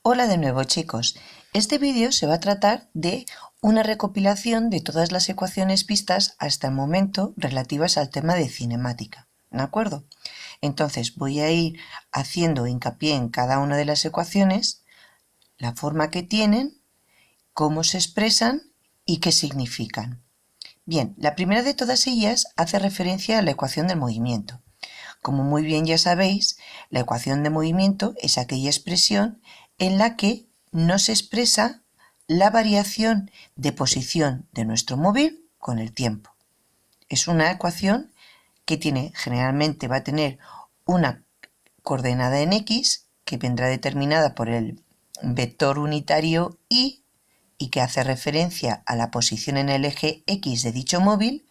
Hola de nuevo, chicos. Este vídeo se va a tratar de una recopilación de todas las ecuaciones vistas hasta el momento relativas al tema de cinemática, ¿de acuerdo? Entonces voy a ir haciendo hincapié en cada una de las ecuaciones, la forma que tienen, cómo se expresan y qué significan. Bien, la primera de todas ellas hace referencia a la ecuación del movimiento. Como muy bien ya sabéis, la ecuación de movimiento es aquella expresión en la que nos expresa la variación de posición de nuestro móvil con el tiempo. Es una ecuación que generalmente va a tener una coordenada en X que vendrá determinada por el vector unitario y que hace referencia a la posición en el eje X de dicho móvil,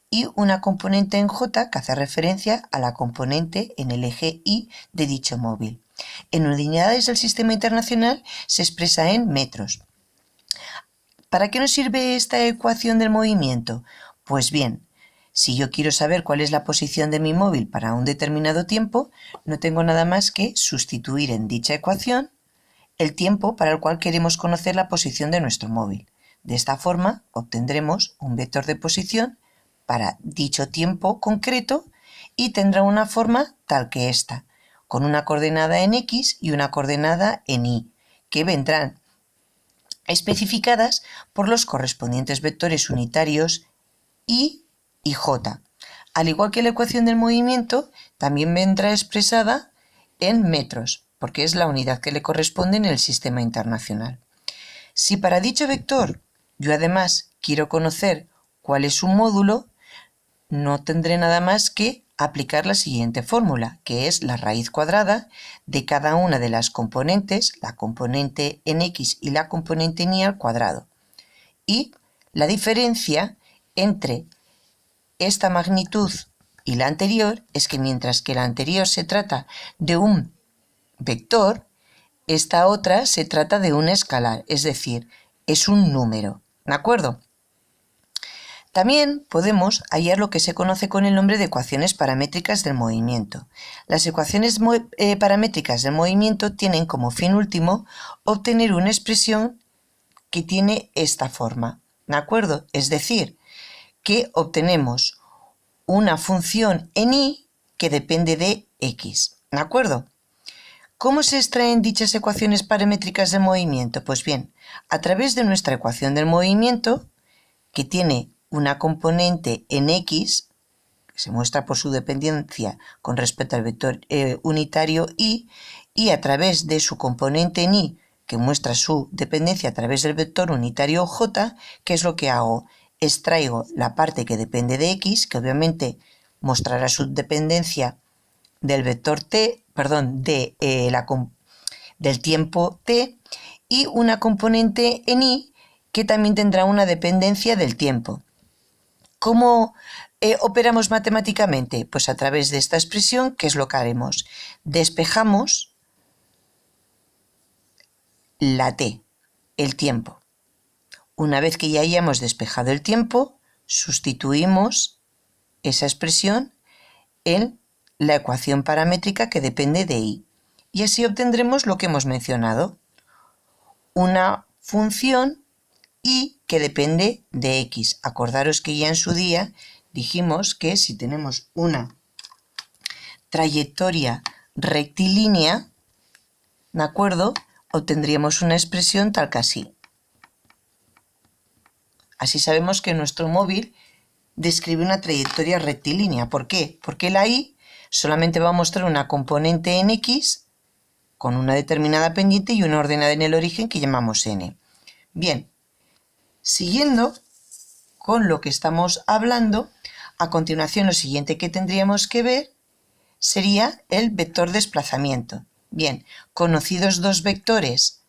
y una componente en J que hace referencia a la componente en el eje Y de dicho móvil. En unidades del sistema internacional se expresa en metros. ¿Para qué nos sirve esta ecuación del movimiento? Pues bien, si yo quiero saber cuál es la posición de mi móvil para un determinado tiempo, no tengo nada más que sustituir en dicha ecuación el tiempo para el cual queremos conocer la posición de nuestro móvil. De esta forma obtendremos un vector de posición para dicho tiempo concreto y tendrá una forma tal que esta, con una coordenada en X y una coordenada en Y, que vendrán especificadas por los correspondientes vectores unitarios Y y J. Al igual que la ecuación del movimiento, también vendrá expresada en metros, porque es la unidad que le corresponde en el sistema internacional. Si para dicho vector yo además quiero conocer cuál es su módulo, no tendré nada más que aplicar la siguiente fórmula, que es la raíz cuadrada de cada una de las componentes, la componente en X y la componente en Y al cuadrado. Y la diferencia entre esta magnitud y la anterior es que mientras que la anterior se trata de un vector, esta otra se trata de un escalar, es decir, es un número, ¿de acuerdo? También podemos hallar lo que se conoce con el nombre de ecuaciones paramétricas del movimiento. Las ecuaciones paramétricas del movimiento tienen como fin último obtener una expresión que tiene esta forma, ¿de acuerdo? Es decir, que obtenemos una función en Y que depende de X, ¿de acuerdo? ¿Cómo se extraen dichas ecuaciones paramétricas del movimiento? Pues bien, a través de nuestra ecuación del movimiento, que tiene una componente en X, que se muestra por su dependencia con respecto al vector unitario Y, y a través de su componente en Y, que muestra su dependencia a través del vector unitario J, ¿qué es lo que hago? Extraigo la parte que depende de X, que obviamente mostrará su dependencia del vector t, perdón, del tiempo t, y una componente en Y que también tendrá una dependencia del tiempo. ¿Cómo operamos matemáticamente? Pues a través de esta expresión, ¿qué es lo que haremos? Despejamos la t, el tiempo. Una vez que ya hayamos despejado el tiempo, sustituimos esa expresión en la ecuación paramétrica que depende de Y. Y así obtendremos lo que hemos mencionado, una función Y que depende de X. Acordaros que ya en su día dijimos que si tenemos una trayectoria rectilínea, ¿de acuerdo? Obtendríamos una expresión tal que así. Así sabemos que nuestro móvil describe una trayectoria rectilínea. ¿Por qué? Porque la Y solamente va a mostrar una componente en X con una determinada pendiente y una ordenada en el origen que llamamos n. Bien, siguiendo con lo que estamos hablando, a continuación lo siguiente que tendríamos que ver sería el vector desplazamiento. Bien, conocidos dos vectores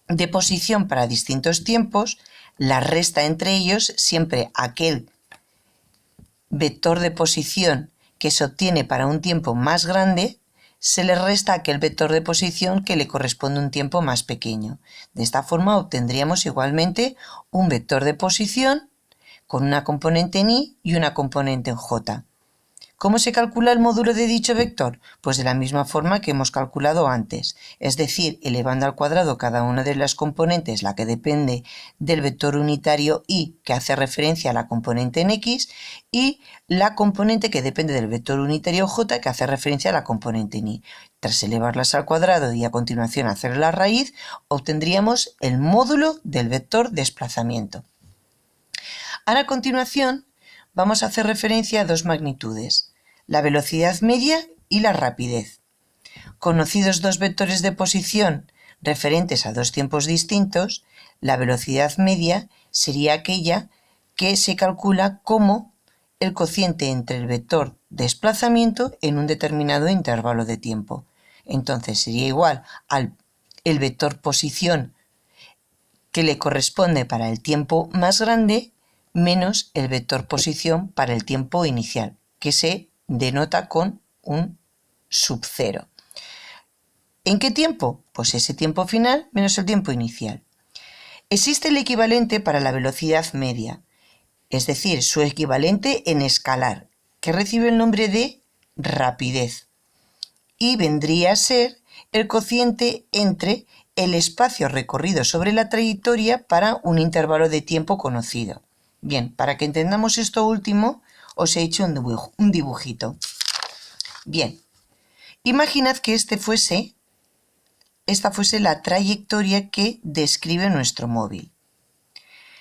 de posición para distintos tiempos, la resta entre ellos siempre aquel vector de posición que se obtiene para un tiempo más grande, se le resta aquel vector de posición que le corresponde a un tiempo más pequeño. De esta forma obtendríamos igualmente un vector de posición con una componente en Y y una componente en J. ¿Cómo se calcula el módulo de dicho vector? Pues de la misma forma que hemos calculado antes, es decir, elevando al cuadrado cada una de las componentes, la que depende del vector unitario y que hace referencia a la componente en X, y la componente que depende del vector unitario J, que hace referencia a la componente en Y. Tras elevarlas al cuadrado y a continuación hacer la raíz, obtendríamos el módulo del vector desplazamiento. Ahora a continuación vamos a hacer referencia a dos magnitudes, la velocidad media y la rapidez. Conocidos dos vectores de posición referentes a dos tiempos distintos, la velocidad media sería aquella que se calcula como el cociente entre el vector desplazamiento en un determinado intervalo de tiempo. Entonces sería igual al el vector posición que le corresponde para el tiempo más grande menos el vector posición para el tiempo inicial, que se denota con un sub-0. ¿En qué tiempo? Pues ese tiempo final menos el tiempo inicial. Existe el equivalente para la velocidad media, es decir, su equivalente en escalar, que recibe el nombre de rapidez, y vendría a ser el cociente entre el espacio recorrido sobre la trayectoria para un intervalo de tiempo conocido. Bien, para que entendamos esto último, os he hecho un dibujito. Bien, imaginad que esta fuese la trayectoria que describe nuestro móvil.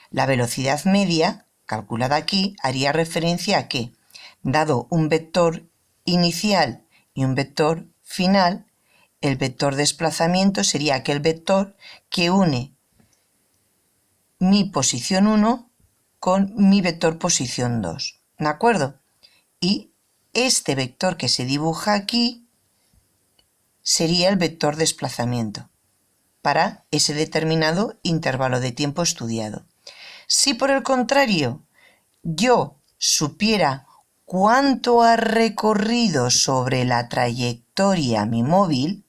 La velocidad media, calculada aquí, haría referencia a que, dado un vector inicial y un vector final, el vector desplazamiento sería aquel vector que une mi posición 1 con mi vector posición 2, ¿de acuerdo? Y este vector que se dibuja aquí sería el vector desplazamiento para ese determinado intervalo de tiempo estudiado. Si por el contrario yo supiera cuánto ha recorrido sobre la trayectoria mi móvil,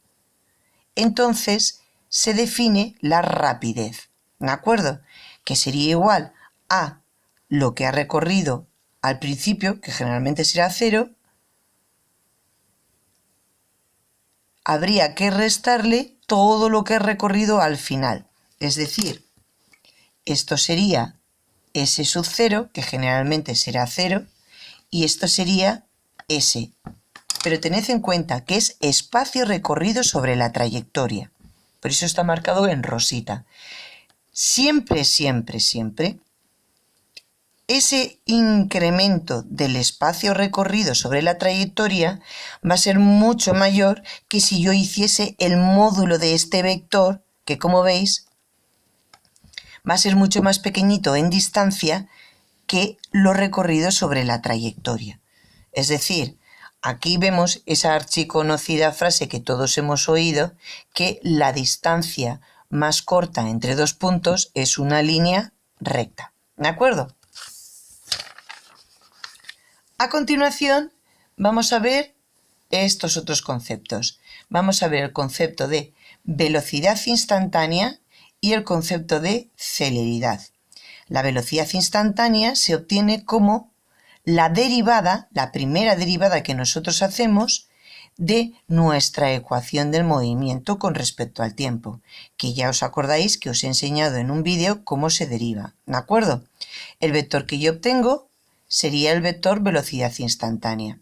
entonces se define la rapidez, ¿de acuerdo? Que sería igual a lo que ha recorrido al principio, que generalmente será 0, habría que restarle todo lo que ha recorrido al final. Es decir, esto sería S sub 0, que generalmente será 0, y esto sería S. Pero tened en cuenta que es espacio recorrido sobre la trayectoria. Por eso está marcado en rosita. Siempre, siempre, siempre, ese incremento del espacio recorrido sobre la trayectoria va a ser mucho mayor que si yo hiciese el módulo de este vector, que como veis va a ser mucho más pequeñito en distancia que lo recorrido sobre la trayectoria. Es decir, aquí vemos esa archiconocida frase que todos hemos oído, que la distancia más corta entre dos puntos es una línea recta. ¿De acuerdo? A continuación vamos a ver estos otros conceptos. Vamos a ver el concepto de velocidad instantánea y el concepto de celeridad. La velocidad instantánea se obtiene como la derivada, la primera derivada que nosotros hacemos de nuestra ecuación del movimiento con respecto al tiempo, que ya os acordáis que os he enseñado en un vídeo cómo se deriva, ¿de acuerdo? El vector que yo obtengo sería el vector velocidad instantánea.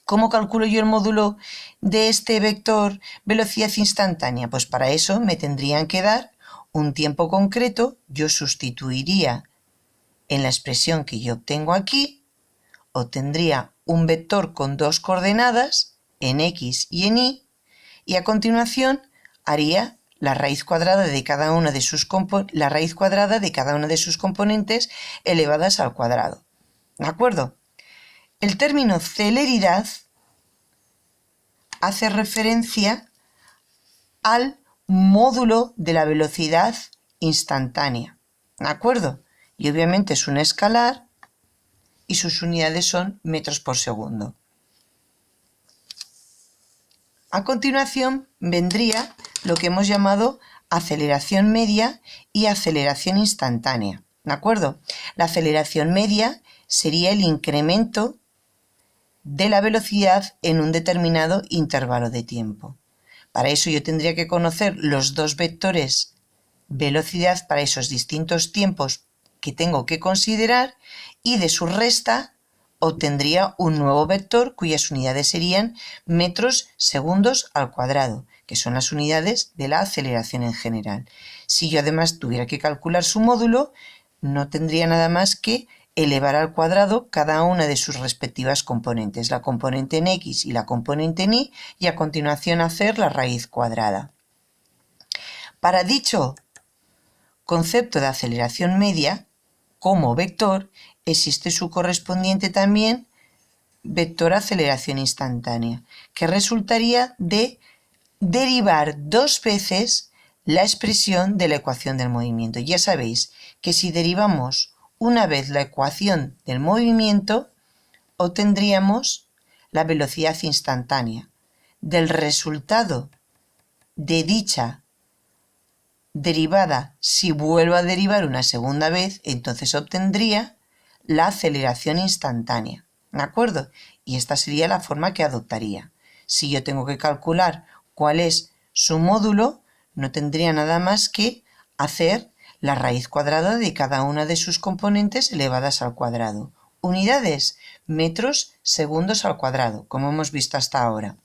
¿Cómo calculo yo el módulo de este vector velocidad instantánea? Pues para eso me tendrían que dar un tiempo concreto, yo sustituiría en la expresión que yo obtengo aquí, obtendría un vector con dos coordenadas, en X y en Y, y a continuación haría la raíz cuadrada de cada una de sus componentes elevadas al cuadrado. ¿De acuerdo? El término celeridad hace referencia al módulo de la velocidad instantánea. ¿De acuerdo? Y obviamente es un escalar y sus unidades son metros por segundo. A continuación vendría lo que hemos llamado aceleración media y aceleración instantánea. ¿De acuerdo? La aceleración media sería el incremento de la velocidad en un determinado intervalo de tiempo. Para eso yo tendría que conocer los dos vectores velocidad para esos distintos tiempos que tengo que considerar y de su resta obtendría un nuevo vector cuyas unidades serían metros segundos al cuadrado, que son las unidades de la aceleración en general. Si yo además tuviera que calcular su módulo, no tendría nada más que elevar al cuadrado cada una de sus respectivas componentes, la componente en x y la componente en y, y a continuación hacer la raíz cuadrada. Para dicho concepto de aceleración media, como vector, existe su correspondiente también vector aceleración instantánea, que resultaría de derivar dos veces la expresión de la ecuación del movimiento. Ya sabéis que si derivamos una vez la ecuación del movimiento, obtendríamos la velocidad instantánea. Del resultado de dicha derivada, si vuelvo a derivar una segunda vez, entonces obtendría la aceleración instantánea. ¿De acuerdo? Y esta sería la forma que adoptaría. Si yo tengo que calcular cuál es su módulo, no tendría nada más que hacer la raíz cuadrada de cada una de sus componentes elevadas al cuadrado. Unidades, metros segundos al cuadrado, como hemos visto hasta ahora.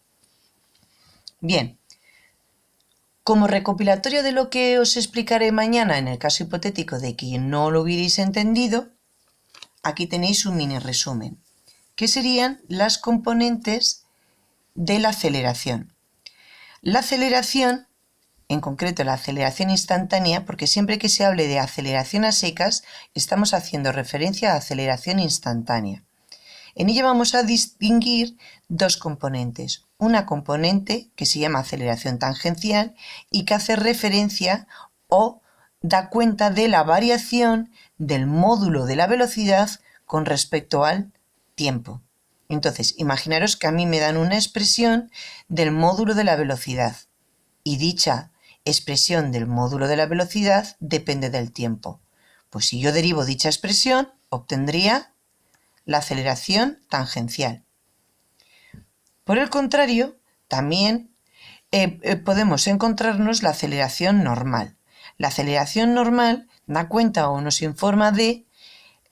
Bien, como recopilatorio de lo que os explicaré mañana en el caso hipotético de que no lo hubierais entendido, aquí tenéis un mini resumen, que serían las componentes de la aceleración. La aceleración, en concreto la aceleración instantánea, porque siempre que se hable de aceleración a secas, estamos haciendo referencia a aceleración instantánea. En ella vamos a distinguir dos componentes. Una componente que se llama aceleración tangencial y que hace referencia o da cuenta de la variación del módulo de la velocidad con respecto al tiempo. Entonces, imaginaros que a mí me dan una expresión del módulo de la velocidad y dicha expresión del módulo de la velocidad depende del tiempo. Pues si yo derivo dicha expresión, obtendría la aceleración tangencial. Por el contrario, también podemos encontrarnos la aceleración normal. La aceleración normal da cuenta o nos informa de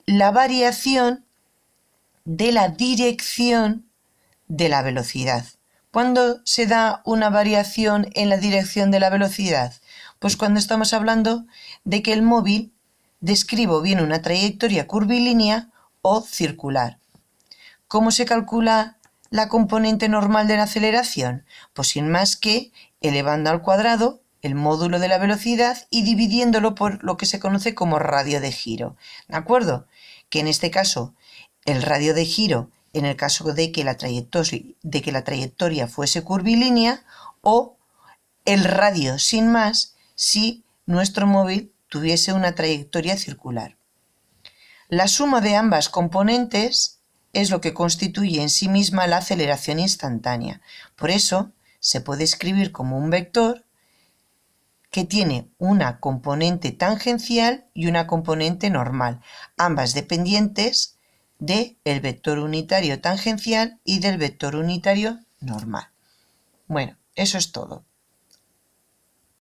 la variación de la dirección de la velocidad. ¿Cuándo se da una variación en la dirección de la velocidad? Pues cuando estamos hablando de que el móvil describe bien una trayectoria curvilínea o circular. ¿Cómo se calcula la componente normal de la aceleración? Pues sin más que elevando al cuadrado el módulo de la velocidad y dividiéndolo por lo que se conoce como radio de giro. ¿De acuerdo? Que en este caso el radio de giro en el caso de que la trayectoria fuese curvilínea o el radio sin más si nuestro móvil tuviese una trayectoria circular. La suma de ambas componentes es lo que constituye en sí misma la aceleración instantánea. Por eso se puede escribir como un vector que tiene una componente tangencial y una componente normal, ambas dependientes del vector unitario tangencial y del vector unitario normal. Bueno, eso es todo.